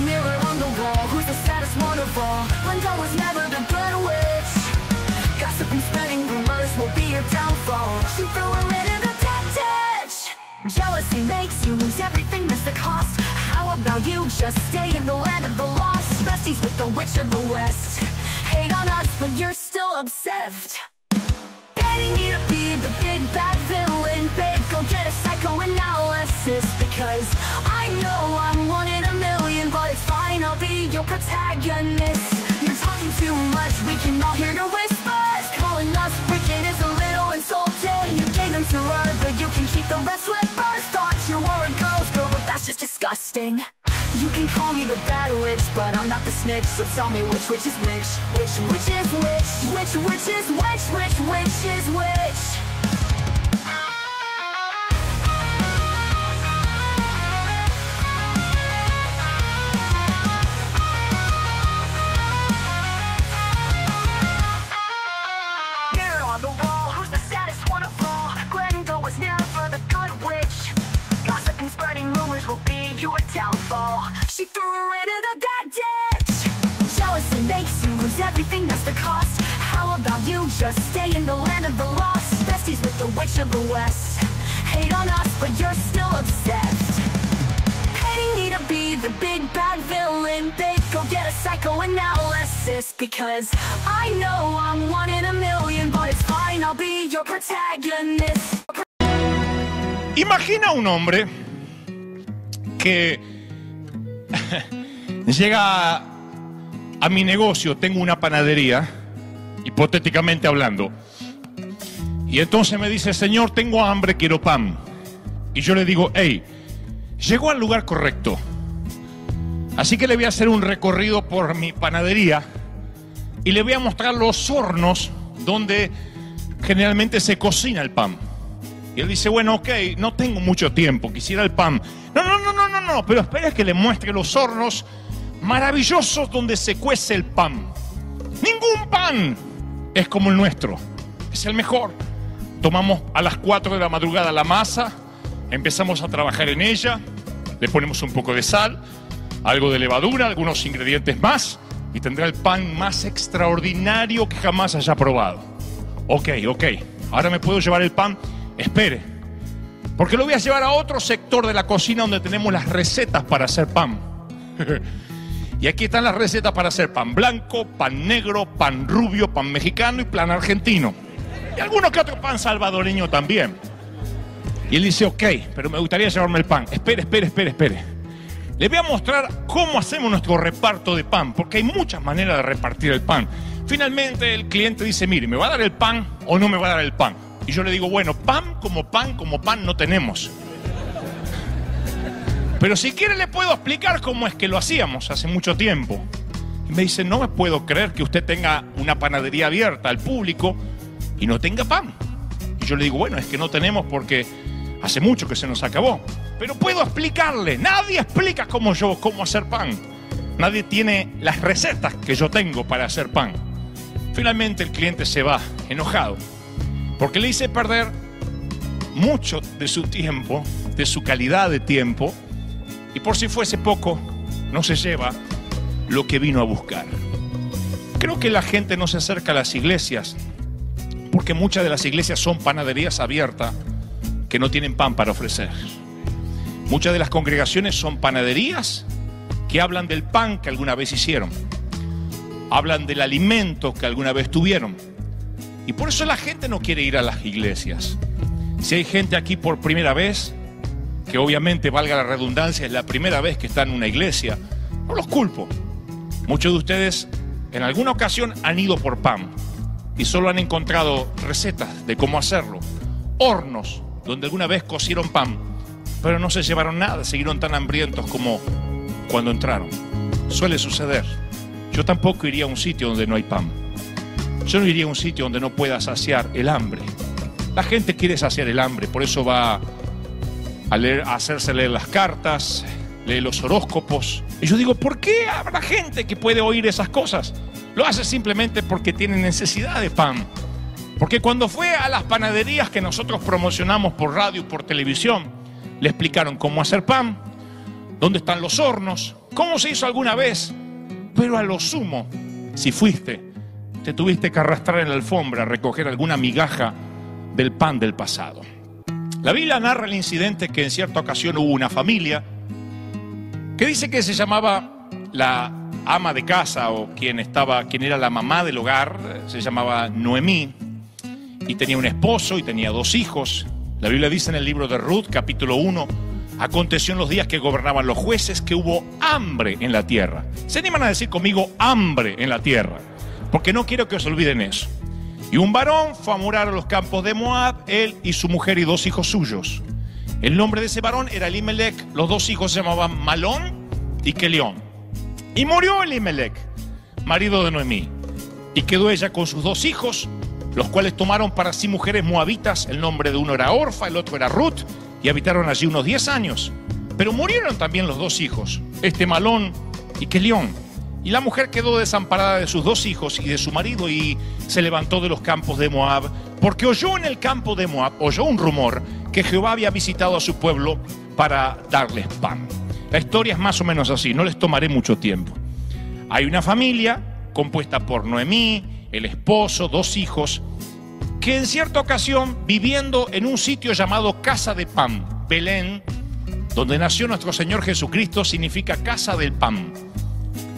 Mirror on the wall, who's the saddest one of all? Linda was never the good witch. Gossip and spreading rumors will be your downfall. She threw her into the dead ditch. Jealousy makes you lose everything, that's the cost. How about you just stay in the land of the lost? Besties with the witch of the west. Hate on us, but you're still obsessed. Betting you to be the big bad villain, babe, go get a psychoanalysis. Because I know I'm one in a million, but it's fine, I'll be your protagonist. You're talking too much, we can all hear your whispers. Calling us wicked is a little insulting. You gave them to her, but you can keep the rest with birth. Thought you were a girl's girl, but that's just disgusting. You can call me the bad witch, but I'm not the snitch. So tell me which is which? Which is which? Which is which is which? Mirror on the wall, who's the saddest one of all? Glenda was never the good witch. Gossip and spreading rumors will be your downfall. She threw her into the dead ditch. Jealousy makes you lose everything, that's the cost. How about you just stay in the land of the lost? Besties with the witch of the west. Hate on us, but you're still obsessed. Hating me to be the big bad villain, babe, go get a psychoanalysis. Because I know I'm one in a million, but it's fine, I'll be your protagonist. Imagina un hombre que llega a mi negocio, tengo una panadería, hipotéticamente hablando, y entonces me dice: señor, tengo hambre, quiero pan. Y yo le digo: hey, llegó al lugar correcto, así que le voy a hacer un recorrido por mi panadería y le voy a mostrar los hornos donde generalmente se cocina el pan. Y él dice: bueno, ok, no tengo mucho tiempo, quisiera el pan. No, pero espera que le muestre los hornos maravillosos donde se cuece el pan. Ningún pan es como el nuestro, es el mejor. Tomamos a las 4 de la madrugada la masa, empezamos a trabajar en ella, le ponemos un poco de sal, algo de levadura, algunos ingredientes más, y tendrá el pan más extraordinario que jamás haya probado. Ok, ahora me puedo llevar el pan. Espere, porque lo voy a llevar a otro sector de la cocina donde tenemos las recetas para hacer pan. Y aquí están las recetas para hacer pan blanco, pan negro, pan rubio, pan mexicano y pan argentino. Y alguno que otro pan salvadoreño también. Y él dice: ok, pero me gustaría llevarme el pan. Espere. Le voy a mostrar cómo hacemos nuestro reparto de pan, porque hay muchas maneras de repartir el pan. Finalmente el cliente dice: mire, ¿me va a dar el pan o no me va a dar el pan? Y yo le digo: bueno, pan no tenemos. Pero si quiere le puedo explicar cómo es que lo hacíamos hace mucho tiempo. Y me dice: no me puedo creer que usted tenga una panadería abierta al público y no tenga pan. Y yo le digo: bueno, es que no tenemos porque hace mucho que se nos acabó. Pero puedo explicarle. Nadie explica cómo hacer pan. Nadie tiene las recetas que yo tengo para hacer pan. Finalmente el cliente se va enojado, porque le hice perder mucho de su tiempo, de su calidad de tiempo, y por si fuese poco, no se lleva lo que vino a buscar. Creo que la gente no se acerca a las iglesias porque muchas de las iglesias son panaderías abiertas que no tienen pan para ofrecer. Muchas de las congregaciones son panaderías que hablan del pan que alguna vez hicieron, hablan del alimento que alguna vez tuvieron. Y por eso la gente no quiere ir a las iglesias. Si hay gente aquí por primera vez, que obviamente, valga la redundancia, es la primera vez que está en una iglesia, no los culpo. Muchos de ustedes en alguna ocasión han ido por pan y solo han encontrado recetas de cómo hacerlo, hornos donde alguna vez cocieron pan, pero no se llevaron nada, siguieron tan hambrientos como cuando entraron. Suele suceder. Yo tampoco iría a un sitio donde no hay pan. Yo no iría a un sitio donde no pueda saciar el hambre. La gente quiere saciar el hambre, por eso va a hacerse leer las cartas, lee los horóscopos. Y yo digo, ¿por qué habrá gente que puede oír esas cosas? Lo hace simplemente porque tiene necesidad de pan. Porque cuando fue a las panaderías que nosotros promocionamos por radio y por televisión, le explicaron cómo hacer pan, dónde están los hornos, ¿Cómo se hizo alguna vez? Pero a lo sumo, si fuiste, te tuviste que arrastrar en la alfombra a recoger alguna migaja del pan del pasado. La Biblia narra el incidente que en cierta ocasión hubo una familia que dice que se llamaba la ama de casa, o quien era la mamá del hogar, se llamaba Noemí, y tenía un esposo y tenía 2 hijos. La Biblia dice en el libro de Ruth, capítulo 1, aconteció en los días que gobernaban los jueces que hubo hambre en la tierra. ¿Se animan a decir conmigo hambre en la tierra? Porque no quiero que os olviden eso. Y un varón fue a morar a los campos de Moab, él y su mujer y 2 hijos suyos. El nombre de ese varón era Elimelech, los 2 hijos se llamaban Malón y Kelión. Y murió Elimelech, marido de Noemí, y quedó ella con sus 2 hijos, los cuales tomaron para sí mujeres moabitas. El nombre de uno era Orfa, el otro era Ruth, y habitaron allí unos 10 años. Pero murieron también los 2 hijos, Malón y Kelión. Y la mujer quedó desamparada de sus 2 hijos y de su marido, y se levantó de los campos de Moab, porque oyó en el campo de Moab, oyó un rumor que Jehová había visitado a su pueblo para darles pan. La historia es más o menos así, no les tomaré mucho tiempo. Hay una familia compuesta por Noemí, el esposo, 2 hijos, que en cierta ocasión, viviendo en un sitio llamado Casa de Pan, Belén, donde nació nuestro Señor Jesucristo, significa casa del pan,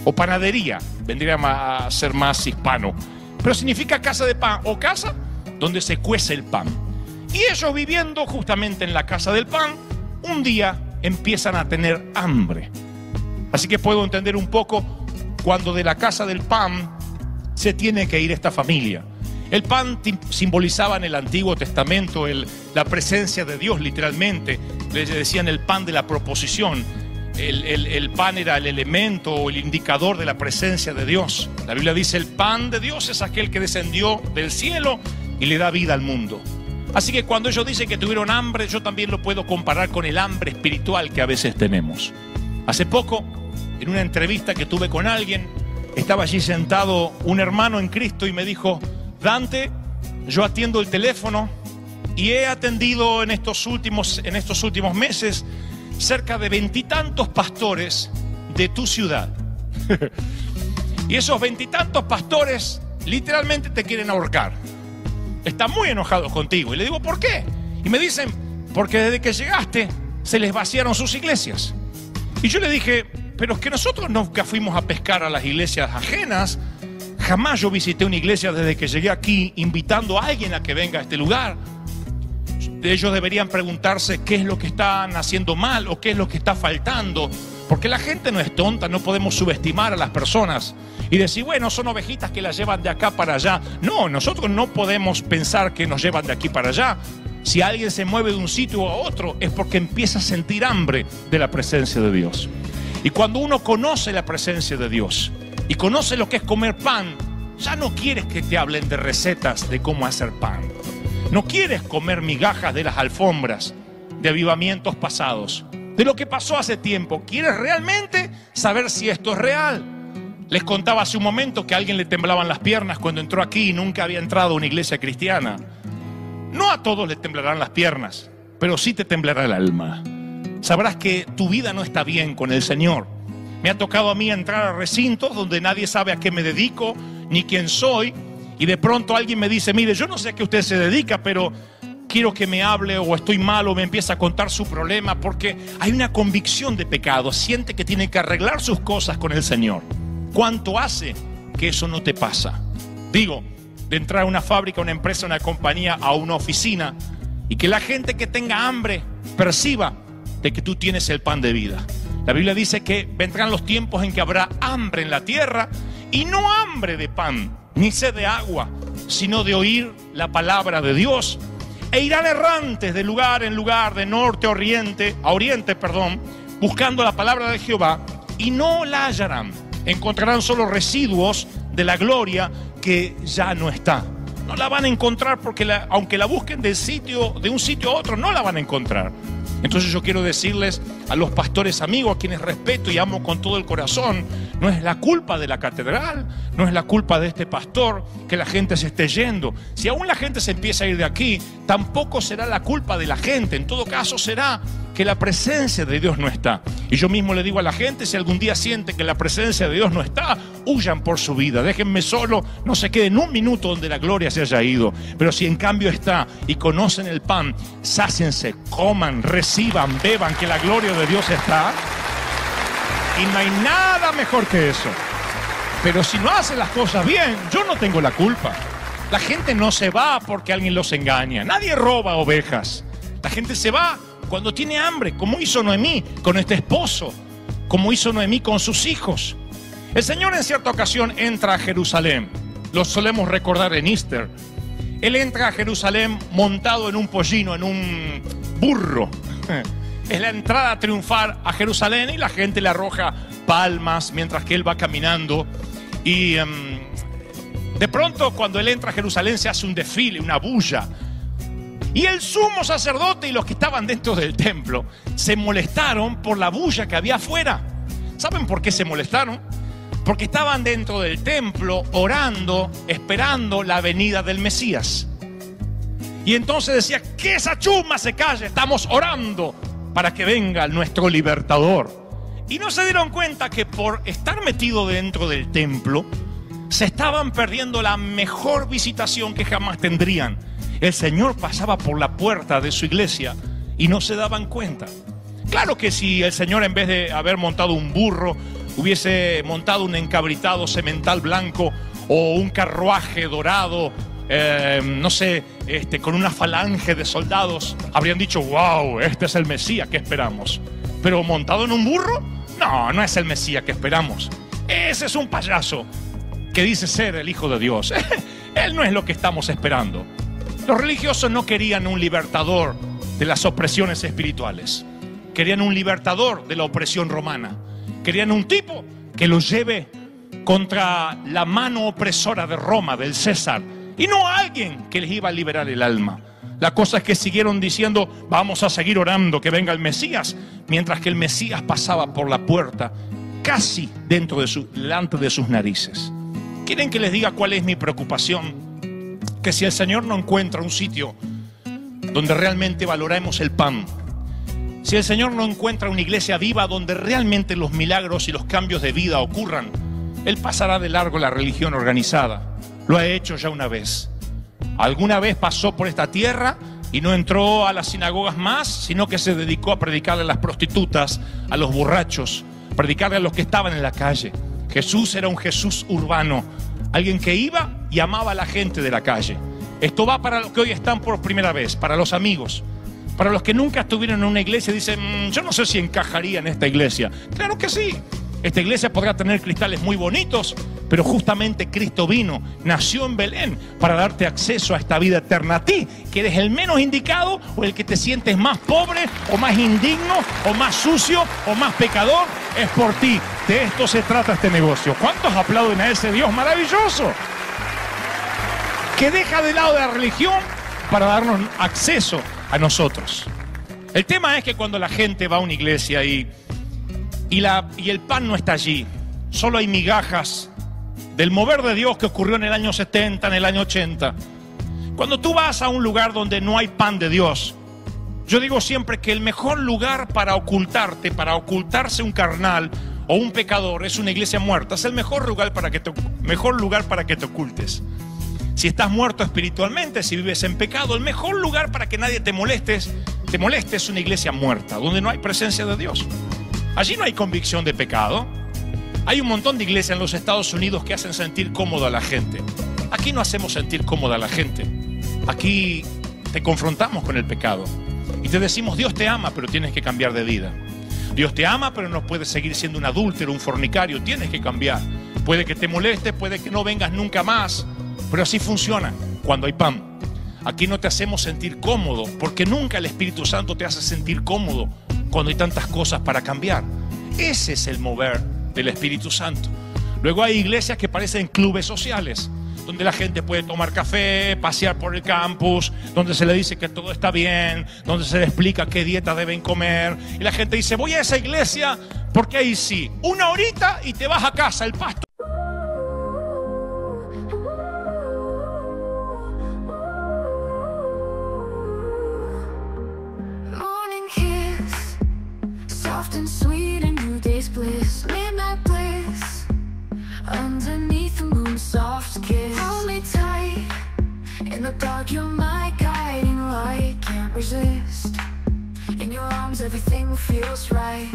o panadería, vendría a ser más hispano, pero significa casa de pan, o casa donde se cuece el pan. Y ellos, viviendo justamente en la casa del pan, un día empiezan a tener hambre. Así que puedo entender un poco cuando de la casa del pan se tiene que ir esta familia. El pan simbolizaba en el Antiguo Testamento la presencia de Dios, literalmente. Le decían el pan de la proposición. El pan era el elemento o el indicador de la presencia de Dios. La Biblia dice: el pan de Dios es aquel que descendió del cielo y le da vida al mundo. Así que cuando ellos dicen que tuvieron hambre, yo también lo puedo comparar con el hambre espiritual que a veces tenemos. Hace poco, en una entrevista que tuve con alguien, estaba allí sentado un hermano en Cristo y me dijo: Dante, yo atiendo el teléfono y he atendido en estos últimos meses cerca de 20 y tantos pastores de tu ciudad. Y esos 20 y tantos pastores literalmente te quieren ahorcar. Están muy enojados contigo. Y le digo: ¿por qué? Y me dicen: porque desde que llegaste se les vaciaron sus iglesias. Y yo le dije: pero es que nosotros nunca fuimos a pescar a las iglesias ajenas. Jamás yo visité una iglesia desde que llegué aquí invitando a alguien a que venga a este lugar. Ellos deberían preguntarse qué es lo que están haciendo mal o qué es lo que está faltando, porque la gente no es tonta. No podemos subestimar a las personas y decir: bueno, son ovejitas que las llevan de acá para allá. No, nosotros no podemos pensar que nos llevan de aquí para allá. Si alguien se mueve de un sitio a otro es porque empieza a sentir hambre de la presencia de Dios. Y cuando uno conoce la presencia de Dios y conoce lo que es comer pan, ya no quieres que te hablen de recetas de cómo hacer pan. No quieres comer migajas de las alfombras, de avivamientos pasados, de lo que pasó hace tiempo. Quieres realmente saber si esto es real. Les contaba hace un momento que a alguien le temblaban las piernas cuando entró aquí y nunca había entrado a una iglesia cristiana. No a todos les temblarán las piernas, pero sí te temblará el alma. Sabrás que tu vida no está bien con el Señor. Me ha tocado a mí entrar a recintos donde nadie sabe a qué me dedico ni quién soy, y de pronto alguien me dice: mire, yo no sé a qué usted se dedica, pero quiero que me hable, o estoy mal, o me empieza a contar su problema, porque hay una convicción de pecado. Siente que tiene que arreglar sus cosas con el Señor. ¿Cuánto hace que eso no te pasa? Digo, de entrar a una fábrica, a una empresa, a una compañía, a una oficina, y que la gente que tenga hambre perciba de que tú tienes el pan de vida. La Biblia dice que vendrán los tiempos en que habrá hambre en la tierra, y no hambre de pan, ni sed de agua, sino de oír la palabra de Dios. E irán errantes de lugar en lugar, de norte a oriente, buscando la palabra de Jehová, y no la hallarán. Encontrarán solo residuos de la gloria que ya no está. No la van a encontrar, porque aunque la busquen de un sitio a otro, no la van a encontrar. Entonces yo quiero decirles a los pastores amigos, a quienes respeto y amo con todo el corazón: no es la culpa de la catedral, no es la culpa de este pastor que la gente se esté yendo. Si aún la gente se empieza a ir de aquí, tampoco será la culpa de la gente. En todo caso será que la presencia de Dios no está. Y yo mismo le digo a la gente, si algún día sienten que la presencia de Dios no está, huyan por su vida, déjenme solo, no se queden un minuto donde la gloria se haya ido. Pero si en cambio está y conocen el pan, sáciense, coman, reciban, beban, que la gloria de Dios está. Y no hay nada mejor que eso. Pero si no hacen las cosas bien, yo no tengo la culpa. La gente no se va porque alguien los engaña. Nadie roba ovejas. La gente se va cuando tiene hambre, como hizo Noemí con este esposo, como hizo Noemí con sus hijos. El Señor en cierta ocasión entra a Jerusalén. Lo solemos recordar en Easter. Él entra a Jerusalén montado en un pollino, en un burro. Es la entrada triunfal a Jerusalén y la gente le arroja palmas mientras que él va caminando. Y de pronto cuando él entra a Jerusalén se hace un desfile, una bulla. Y el sumo sacerdote y los que estaban dentro del templo se molestaron por la bulla que había afuera. ¿Saben por qué se molestaron? Porque estaban dentro del templo orando, esperando la venida del Mesías. Y entonces decía, que esa chusma se calle, estamos orando para que venga nuestro libertador. Y no se dieron cuenta que por estar metido dentro del templo se estaban perdiendo la mejor visitación que jamás tendrían. El Señor pasaba por la puerta de su iglesia y no se daban cuenta. Claro que si el Señor, en vez de haber montado un burro, hubiese montado un encabritado semental blanco o un carruaje dorado, no sé, con una falange de soldados, habrían dicho, wow, este es el Mesías que esperamos. Pero montado en un burro, no, no es el Mesías que esperamos. Ese es un payaso que dice ser el Hijo de Dios. Él no es lo que estamos esperando. Los religiosos no querían un libertador de las opresiones espirituales. Querían un libertador de la opresión romana. Querían un tipo que los lleve contra la mano opresora de Roma, del César. Y no alguien que les iba a liberar el alma. La cosa es que siguieron diciendo, vamos a seguir orando que venga el Mesías. Mientras que el Mesías pasaba por la puerta, casi delante de sus narices. ¿Quieren que les diga cuál es mi preocupación? Que si el Señor no encuentra un sitio donde realmente valoremos el pan, si el Señor no encuentra una iglesia viva donde realmente los milagros y los cambios de vida ocurran, Él pasará de largo la religión organizada. Lo ha hecho ya una vez. Alguna vez pasó por esta tierra y no entró a las sinagogas más, sino que se dedicó a predicarle a las prostitutas, a los borrachos, predicarle a los que estaban en la calle. Jesús era un Jesús urbano, alguien que iba y amaba a la gente de la calle. Esto va para los que hoy están por primera vez, para los amigos, para los que nunca estuvieron en una iglesia y dicen, yo no sé si encajaría en esta iglesia. Claro que sí. Esta iglesia podrá tener cristales muy bonitos, pero justamente Cristo vino, nació en Belén para darte acceso a esta vida eterna. A ti, que eres el menos indicado o el que te sientes más pobre o más indigno o más sucio o más pecador, es por ti. De esto se trata este negocio. ¿Cuántos aplauden a ese Dios maravilloso? Que deja de lado la religión para darnos acceso a nosotros. El tema es que cuando la gente va a una iglesia y el pan no está allí, solo hay migajas del mover de Dios que ocurrió en el año 70, en el año 80. Cuando tú vas a un lugar donde no hay pan de Dios, yo digo siempre que el mejor lugar para ocultarte, para ocultarse un carnal o un pecador, es una iglesia muerta. Es el mejor lugar para que te ocultes. Si estás muerto espiritualmente, si vives en pecado, el mejor lugar para que nadie te moleste es una iglesia muerta, donde no hay presencia de Dios. Allí no hay convicción de pecado. Hay un montón de iglesias en los Estados Unidos que hacen sentir cómoda a la gente. Aquí no hacemos sentir cómoda a la gente. Aquí te confrontamos con el pecado y te decimos, Dios te ama, pero tienes que cambiar de vida. Dios te ama, pero no puedes seguir siendo un adúltero, un fornicario. Tienes que cambiar. Puede que te moleste, puede que no vengas nunca más, pero así funciona cuando hay pan. Aquí no te hacemos sentir cómodo, porque nunca el Espíritu Santo te hace sentir cómodo cuando hay tantas cosas para cambiar. Ese es el mover del Espíritu Santo. Luego hay iglesias que parecen clubes sociales, donde la gente puede tomar café, pasear por el campus, donde se le dice que todo está bien, donde se le explica qué dieta deben comer. Y la gente dice, voy a esa iglesia porque ahí sí, 1 horita y te vas a casa, el pastor. Soft something sweet, a new day's bliss, midnight bliss. Underneath the moon's soft kiss, hold me tight. In the dark, you're my guiding light. Can't resist. In your arms, everything feels right.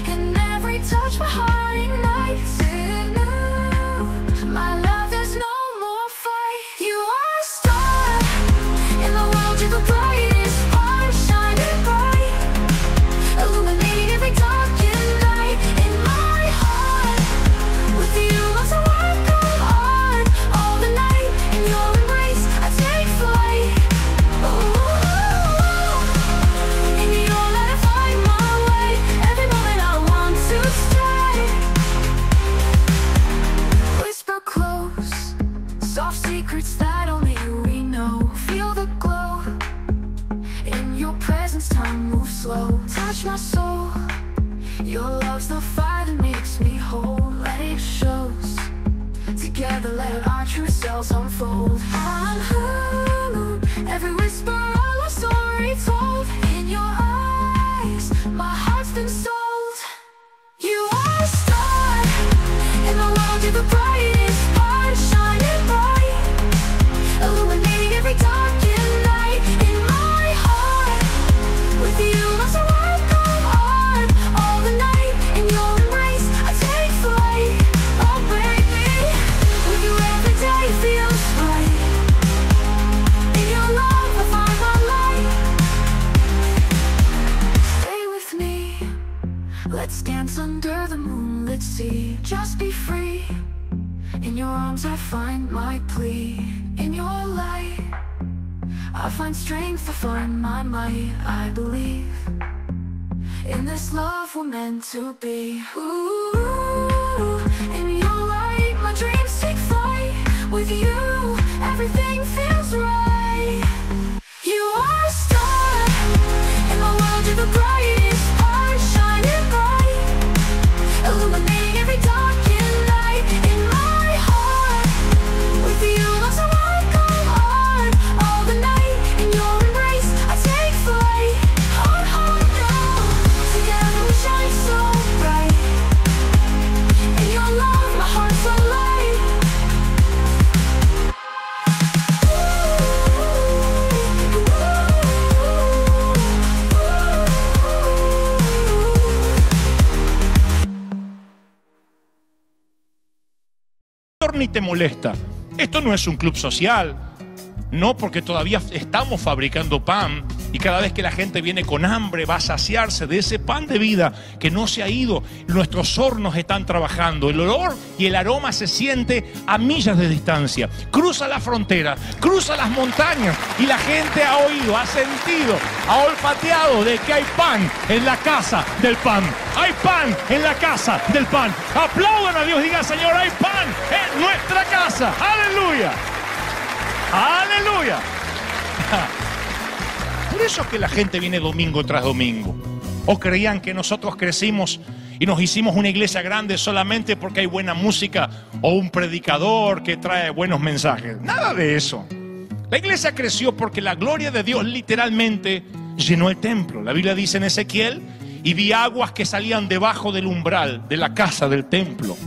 In every touch, my heart ignites anew. My love, there's no more fight. You are a star in the world, you're the brightest part, shining bright, illuminating every darkened night. In my heart, with you, love's a work of art. All the night, in your embrace, I take flight. In your light, I find my way. Every moment I want to stay. Whisper close, soft secrets that only we know. Feel the glow. In your presence, time moves slow. Touch my soul. Your love's the fire that makes me whole. Let it shows. Together, let our true selves unfold. I'm Hulu. Every whisper, all our story told. In your eyes, my heart's been sold. You are a star in the world, you're the brightest part, shining bright, illuminating every darkened night. In my heart, with you, love's a work of art. All the night, in your embrace, I take flight. Oh baby, with you every day feels right. In your love, I find my light. Stay with me, let's dance under the moonlit sea. Just be free. In your arms I find my plea. In your light I find strength, I find my might. I believe in this love we're meant to be. Ooh, in your light my dreams take flight. With you everything feels right. You are a star in the world, you're the brightest part, shining bright, illuminating every darkened night. In my heart, with you, love's a work of art. All the night, in your embrace, I take flight. Oh, oh, no. Together we shine so bright. In your love, my heart's alight. Ni te molesta. Esto no es un club social. No, porque todavía estamos fabricando pan y cada vez que la gente viene con hambre va a saciarse de ese pan de vida que no se ha ido. Nuestros hornos están trabajando. El olor y el aroma se siente a millas de distancia. Cruza la frontera, cruza las montañas y la gente ha oído, ha sentido, ha olfateado de que hay pan en la casa del pan. Hay pan en la casa del pan. Aplaudan a Dios, digan: Señor, hay pan en nuestra casa. Aleluya. ¡Aleluya! Por eso es que la gente viene domingo tras domingo. ¿O creían que nosotros crecimos y nos hicimos una iglesia grande solamente porque hay buena música o un predicador que trae buenos mensajes? Nada de eso. La iglesia creció porque la gloria de Dios literalmente llenó el templo. La Biblia dice en Ezequiel: y vi aguas que salían debajo del umbral de la casa del templo.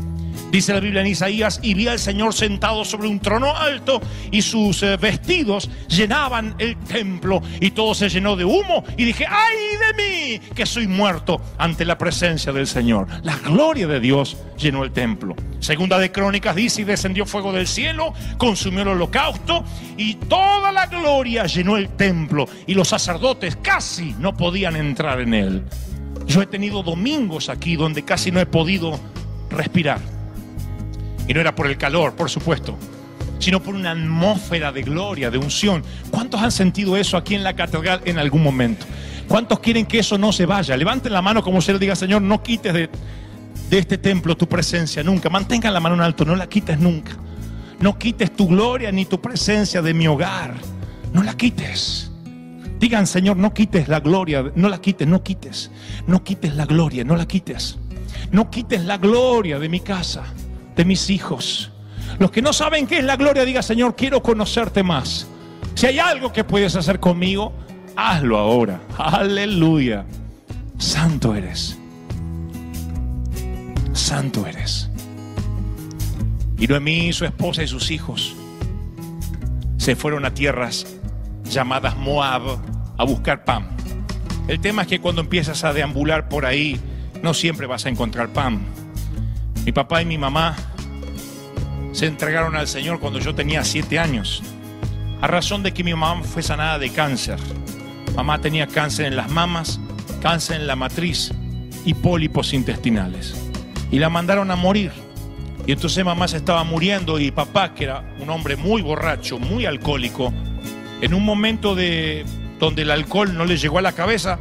Dice la Biblia en Isaías: y vi al Señor sentado sobre un trono alto y sus vestidos llenaban el templo y todo se llenó de humo, y dije: ¡ay de mí, que soy muerto ante la presencia del Señor! La gloria de Dios llenó el templo. Segunda de Crónicas dice: y descendió fuego del cielo, consumió el holocausto y toda la gloria llenó el templo y los sacerdotes casi no podían entrar en él. Yo he tenido domingos aquí donde casi no he podido respirar. Y no era por el calor, por supuesto, sino por una atmósfera de gloria, de unción. ¿Cuántos han sentido eso aquí en la catedral en algún momento? ¿Cuántos quieren que eso no se vaya? Levanten la mano como si le diga: Señor, no quites de este templo tu presencia nunca. Mantengan la mano en alto, no la quites nunca. No quites tu gloria ni tu presencia de mi hogar. No la quites. Digan: Señor, no quites la gloria, no la quites, no quites. No quites la gloria, no la quites. No quites la gloria de mi casa, de mis hijos. Los que no saben qué es la gloria, diga: Señor, quiero conocerte más. Si hay algo que puedes hacer conmigo, hazlo ahora. Aleluya. santo eres. Santo eres. Y Noemí, su esposa y sus hijos se fueron a tierras llamadas Moab a buscar pan. El tema es que cuando empiezas a deambular por ahí, no siempre vas a encontrar pan. Mi papá y mi mamá se entregaron al Señor cuando yo tenía 7 años, a razón de que mi mamá fue sanada de cáncer. Mamá tenía cáncer en las mamas, cáncer en la matriz y pólipos intestinales. Y la mandaron a morir. Y entonces mamá se estaba muriendo y papá, que era un hombre muy borracho, muy alcohólico, en un momento donde el alcohol no le llegó a la cabeza,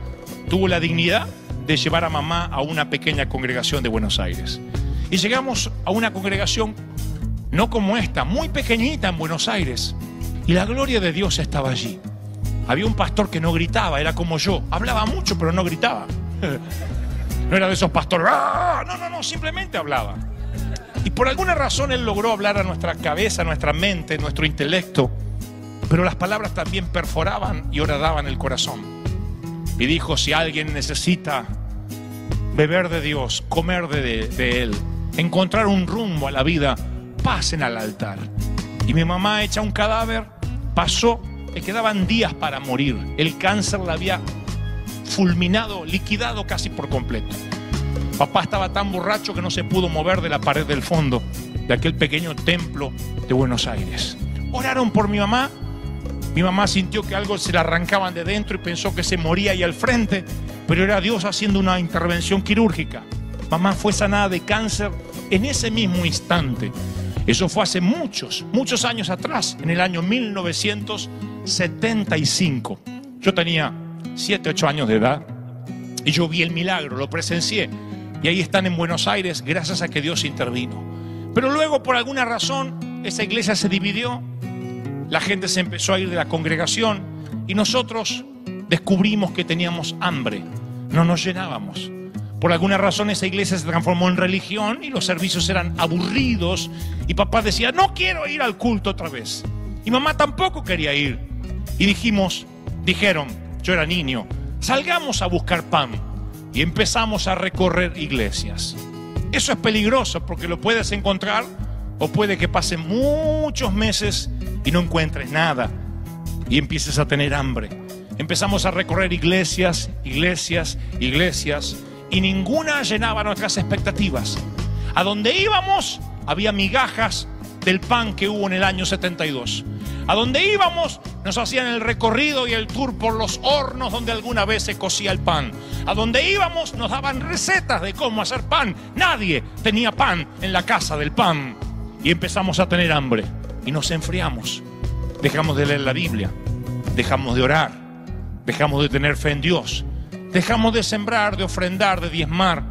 tuvo la dignidad de llevar a mamá a una pequeña congregación de Buenos Aires. Y llegamos a una congregación no como esta, muy pequeñita en Buenos Aires. Y la gloria de Dios estaba allí. Había un pastor que no gritaba, era como yo. Hablaba mucho, pero no gritaba. No era de esos pastores. ¡Ah! No, simplemente hablaba. Y por alguna razón él logró hablar a nuestra cabeza, a nuestra mente, nuestro intelecto. Pero las palabras también perforaban y horadaban el corazón. Y dijo, si alguien necesita beber de Dios, comer de Él, encontrar un rumbo a la vida, pasen al altar. Y mi mamá, hecha un cadáver, pasó, le quedaban días para morir. El cáncer la había fulminado, liquidado casi por completo. Papá estaba tan borracho que no se pudo mover de la pared del fondo de aquel pequeño templo de Buenos Aires. Oraron por mi mamá. Mi mamá sintió que algo se le arrancaban de dentro y pensó que se moría ahí al frente, pero era Dios haciendo una intervención quirúrgica. Mamá fue sanada de cáncer en ese mismo instante. Eso fue hace muchos años atrás, en el año 1975. Yo tenía 7, 8 años de edad y yo vi el milagro, lo presencié. Y ahí están en Buenos Aires gracias a que Dios intervino. Pero luego, por alguna razón, esa iglesia se dividió. La gente se empezó a ir de la congregación y nosotros descubrimos que teníamos hambre. No nos llenábamos. Por alguna razón esa iglesia se transformó en religión y los servicios eran aburridos. Y papá decía, no quiero ir al culto otra vez. Y mamá tampoco quería ir. Y dijeron, yo era niño, salgamos a buscar pan. Y empezamos a recorrer iglesias. Eso es peligroso porque lo puedes encontrar o puede que pasen muchos meses y no encuentres nada y empieces a tener hambre. Empezamos a recorrer iglesias y ninguna llenaba nuestras expectativas. A donde íbamos había migajas del pan que hubo en el año 72. A donde íbamos nos hacían el recorrido y el tour por los hornos donde alguna vez se cocía el pan. A donde íbamos nos daban recetas de cómo hacer pan. Nadie tenía pan en la casa del pan. Y empezamos a tener hambre y nos enfriamos. Dejamos de leer la Biblia, dejamos de orar, dejamos de tener fe en Dios, dejamos de sembrar, de ofrendar, de diezmar,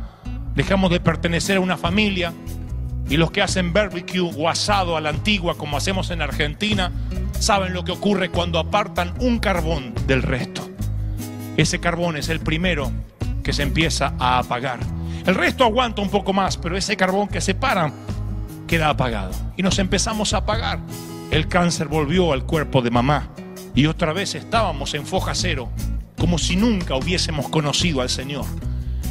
dejamos de pertenecer a una familia. Y los que hacen barbecue o asado a la antigua, como hacemos en Argentina, saben lo que ocurre cuando apartan un carbón del resto. Ese carbón es el primero que se empieza a apagar. El resto aguanta un poco más, pero ese carbón que separa queda apagado. Y nos empezamos a apagar. El cáncer volvió al cuerpo de mamá y otra vez estábamos en foja cero, como si nunca hubiésemos conocido al Señor.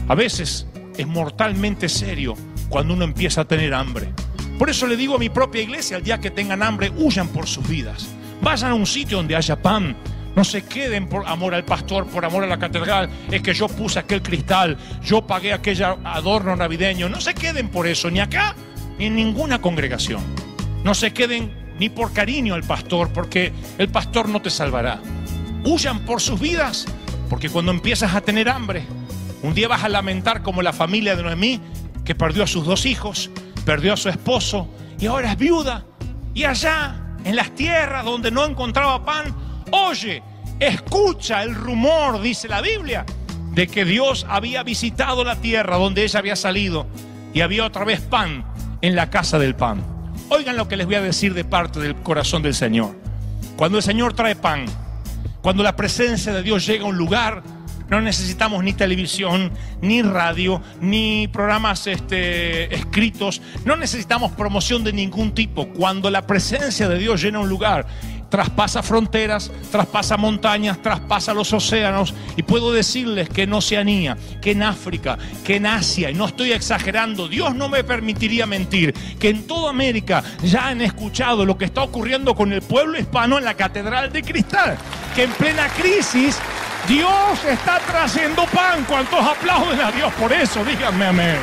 A veces es mortalmente serio cuando uno empieza a tener hambre. Por eso le digo a mi propia iglesia, el día que tengan hambre, huyan por sus vidas. Vayan a un sitio donde haya pan. No se queden por amor al pastor, por amor a la catedral. Es que yo puse aquel cristal, yo pagué aquel adorno navideño. No se queden por eso, ni acá, ni en ninguna congregación. No se queden ni por cariño al pastor, porque el pastor no te salvará. Huyan por sus vidas, porque cuando empiezas a tener hambre, un día vas a lamentar como la familia de Noemí, que perdió a sus 2 hijos, perdió a su esposo y ahora es viuda. Y allá, en las tierras donde no encontraba pan, oye, escucha el rumor, dice la Biblia, de que Dios había visitado la tierra donde ella había salido y había otra vez pan en la casa del pan. Oigan lo que les voy a decir de parte del corazón del Señor. Cuando el Señor trae pan, cuando la presencia de Dios llega a un lugar, no necesitamos ni televisión, ni radio, ni programas escritos. No necesitamos promoción de ningún tipo. Cuando la presencia de Dios llena un lugar, traspasa fronteras, traspasa montañas, traspasa los océanos. Y puedo decirles que en Oceanía, que en África, que en Asia, y no estoy exagerando, Dios no me permitiría mentir, que en toda América ya han escuchado lo que está ocurriendo con el pueblo hispano en la Catedral de Cristal, que en plena crisis Dios está trayendo pan. ¿Cuántos aplauden a Dios por eso? Díganme amén.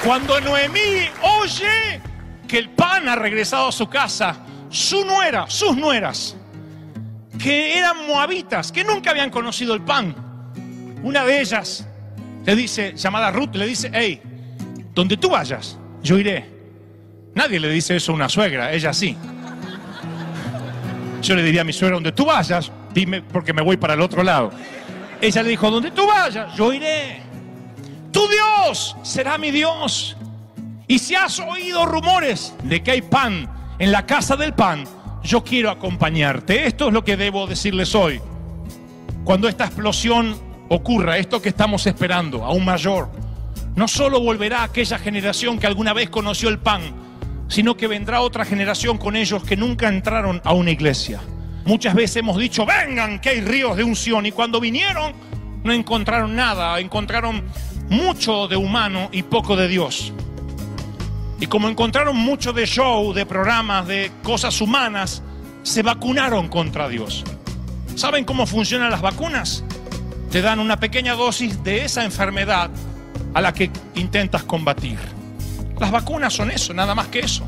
Cuando Noemí oye que el pan ha regresado a su casa, sus nueras, que eran moabitas, que nunca habían conocido el pan, una de ellas le dice, llamada Ruth, le dice: hey, donde tú vayas, yo iré. Nadie le dice eso a una suegra, ella sí. Yo le diría a mi suegra: donde tú vayas, dime, porque me voy para el otro lado. Ella le dijo: donde tú vayas, yo iré. Tu Dios será mi Dios. Y si has oído rumores de que hay pan en la casa del pan, yo quiero acompañarte. Esto es lo que debo decirles hoy. Cuando esta explosión ocurra, esto que estamos esperando, aún mayor, no solo volverá aquella generación que alguna vez conoció el pan, sino que vendrá otra generación con ellos que nunca entraron a una iglesia. Muchas veces hemos dicho: vengan, que hay ríos de unción. Y cuando vinieron, no encontraron nada, encontraron mucho de humano y poco de Dios. Y como encontraron mucho de show, de programas, de cosas humanas, se vacunaron contra Dios. ¿Saben cómo funcionan las vacunas? Te dan una pequeña dosis de esa enfermedad a la que intentas combatir. Las vacunas son eso, nada más que eso.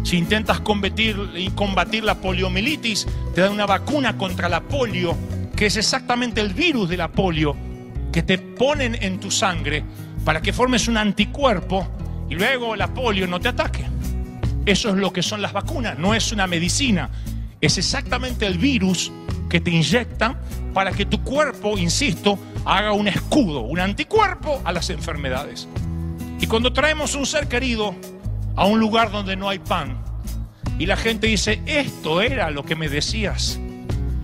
Si intentas combatir la poliomielitis, te dan una vacuna contra la polio, que es exactamente el virus de la polio, que te ponen en tu sangre para que formes un anticuerpo y luego la polio no te ataque. Eso es lo que son las vacunas, no es una medicina. Es exactamente el virus que te inyectan para que tu cuerpo, insisto, haga un escudo, un anticuerpo a las enfermedades. Y cuando traemos un ser querido a un lugar donde no hay pan y la gente dice: esto era lo que me decías,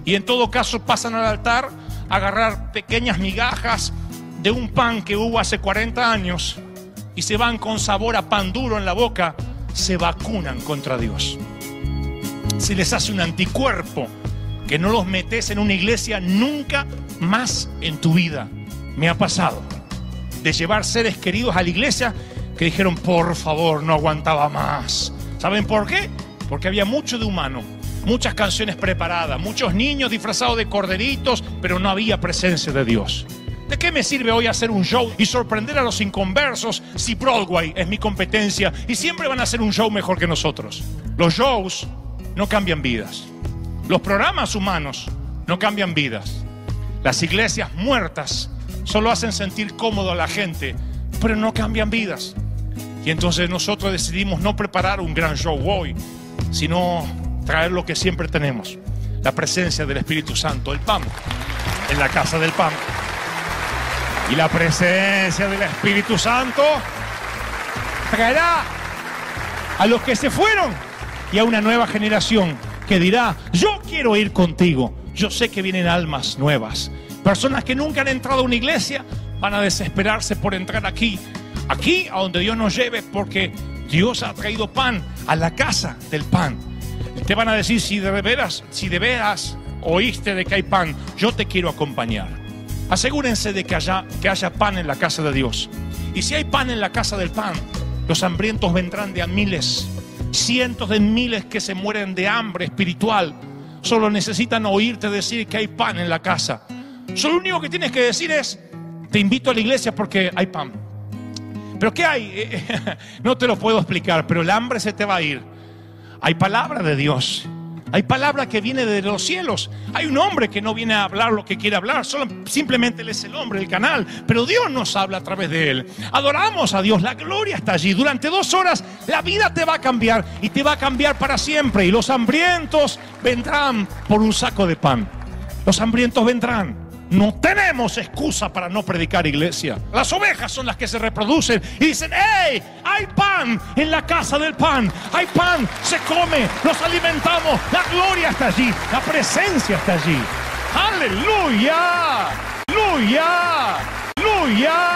y en todo caso pasan al altar a agarrar pequeñas migajas de un pan que hubo hace 40 años y se van con sabor a pan duro en la boca, se vacunan contra Dios. Se les hace un anticuerpo que no los metes en una iglesia nunca más en tu vida. Me ha pasado de llevar seres queridos a la iglesia que dijeron: por favor, no aguantaba más. ¿Saben por qué? Porque había mucho de humano, muchas canciones preparadas, muchos niños disfrazados de corderitos, pero no había presencia de Dios. ¿De qué me sirve hoy hacer un show y sorprender a los inconversos si Broadway es mi competencia y siempre van a hacer un show mejor que nosotros? Los shows no cambian vidas. Los programas humanos no cambian vidas. Las iglesias muertas solo hacen sentir cómodo a la gente, pero no cambian vidas. Y entonces nosotros decidimos no preparar un gran show hoy, sino traer lo que siempre tenemos: la presencia del Espíritu Santo, el pan, en la casa del pan. Y la presencia del Espíritu Santo traerá a los que se fueron y a una nueva generación que dirá: yo quiero ir contigo. Yo sé que vienen almas nuevas. Personas que nunca han entrado a una iglesia van a desesperarse por entrar aquí a donde Dios nos lleve, porque Dios ha traído pan a la casa del pan. Y te van a decir: si de veras oíste de que hay pan, yo te quiero acompañar. Asegúrense de que haya pan en la casa de Dios. Y si hay pan en la casa del pan, los hambrientos vendrán de a miles, cientos de miles que se mueren de hambre espiritual. Solo necesitan oírte decir que hay pan en la casa. Solo lo único que tienes que decir es: te invito a la iglesia porque hay pan. ¿Pero qué hay? No te lo puedo explicar, pero el hambre se te va a ir. Hay palabra de Dios. Hay palabra que viene de los cielos. Hay un hombre que no viene a hablar lo que quiere hablar, simplemente él es el hombre, el canal, pero Dios nos habla a través de él. Adoramos a Dios, la gloria está allí. Durante 2 horas la vida te va a cambiar, y te va a cambiar para siempre. Y los hambrientos vendrán por un saco de pan. Los hambrientos vendrán. No tenemos excusa para no predicar, iglesia. Las ovejas son las que se reproducen y dicen: ¡hey! Hay pan en la casa del pan. Hay pan, se come, nos alimentamos. La gloria está allí, la presencia está allí. ¡Aleluya! ¡Aleluya! ¡Aleluya!